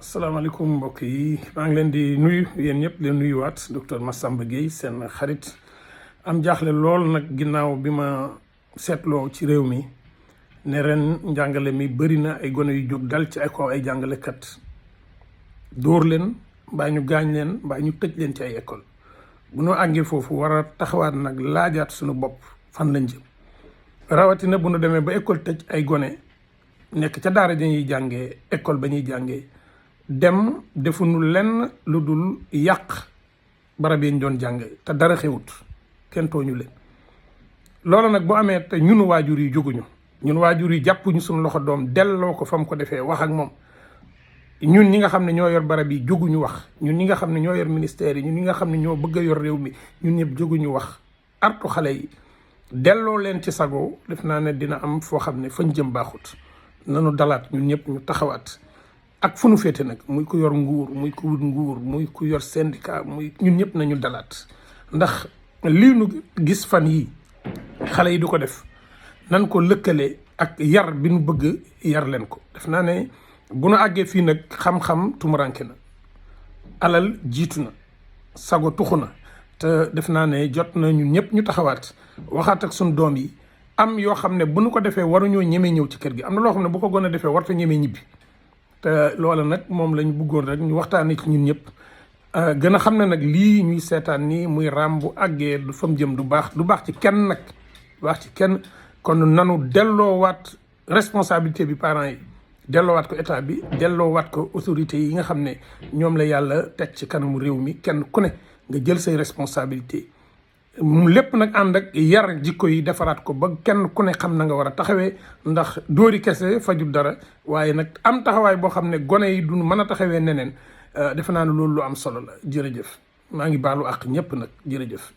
asalaamaaleykum mbokk yi maa ngi leen di nuyu yéen ñëpp leen nuyuwaat docteur Massamba Gueye seen xarit am jaaxle lool nag ginnaaw bi ma seetloo ci réew mi ne ren njàngale mi bëri na ay gone yu jóg dal ci ay kaw ay jàngalekat dóor leen mbaa ñu gaañ leen mbaa ñu tëj leen ci ay école bu noo àggee foofu war a taxawaat nag laajaat suñu bopp fan lañ jëm rawatina bu nu demee ba école tëj ay gone nekk ca daara ja ñuy jàngee école ba ñuy jàngee dem defuñu lenn lu dul yàq barab yi ñu doon jànge te dara xewut kenn tooñu leen loolu nag bu amee te ñun waajur yi jóguñu ñun waajur yi jàppuñu suñu loxo doom delloo ko fa mu ko defee wax ak moom ñun ñi nga xam ne ñoo yor barab yi jóguñu wax ñun ñi nga xam ne ñoo yor ministère yi ñun ñi nga xam ne ñoo bëgg a yor réew mi ñun ñëpp jóguñu wax artu xale yi delloo leen ci sago def naa ne dina am foo xam ne fañ jëm baaxut nanu dalaat ñun ñëpp ñu taxawaat ak fu nu féete nag muy ku yor nguur muy ku wut nguur muy ku yor syndicat muy ñun ñëpp nañu dalaat ndax lii nu gis fan yi xale yi du ko def nan ko lëkkale ak yar bi nu bëgg yar leen ko def naa ne bu nu àggee fii nag xam-xam tumuranke na alal jiitu na sago tuxu na te def naa ne jot na ñun ñëpp ñu taxawaat waxaat ak suñu doom yi am yoo xam ne bu nu ko defee waruñoo ñemee ñëw ci kër gi am na loo xam ne bu ko gën a defee warta ñemee ñibbi te loola nag moom lañu bëggoon rek ñu waxtaanee ci ñun ñëpp gën a xam ne nag lii ñuy seetaan nii muy raam bu àggee du fam jëm du baax ci kenn nag du baax ci kenn kon nanu delloowaat responsabilité bi parents yi delloowaat ko état bi delloowaat ko autorités yi nga xam ne ñoom la yàlla teg ci kanamu réew mi kenn ku ne nga jël say responsabilité mu lépp nag ànd ak yar jikko yi defaraat ko ba kenn ku ne xam na nga war a taxawee ndax dóori kese fajul dara waaye nag am taxawaay boo xam ne gone yi duñ mën a taxawee neneen defe naa ne loolu lu am solo la jërëjëf maa ngi baalu àq ñëpp nag jërëjëf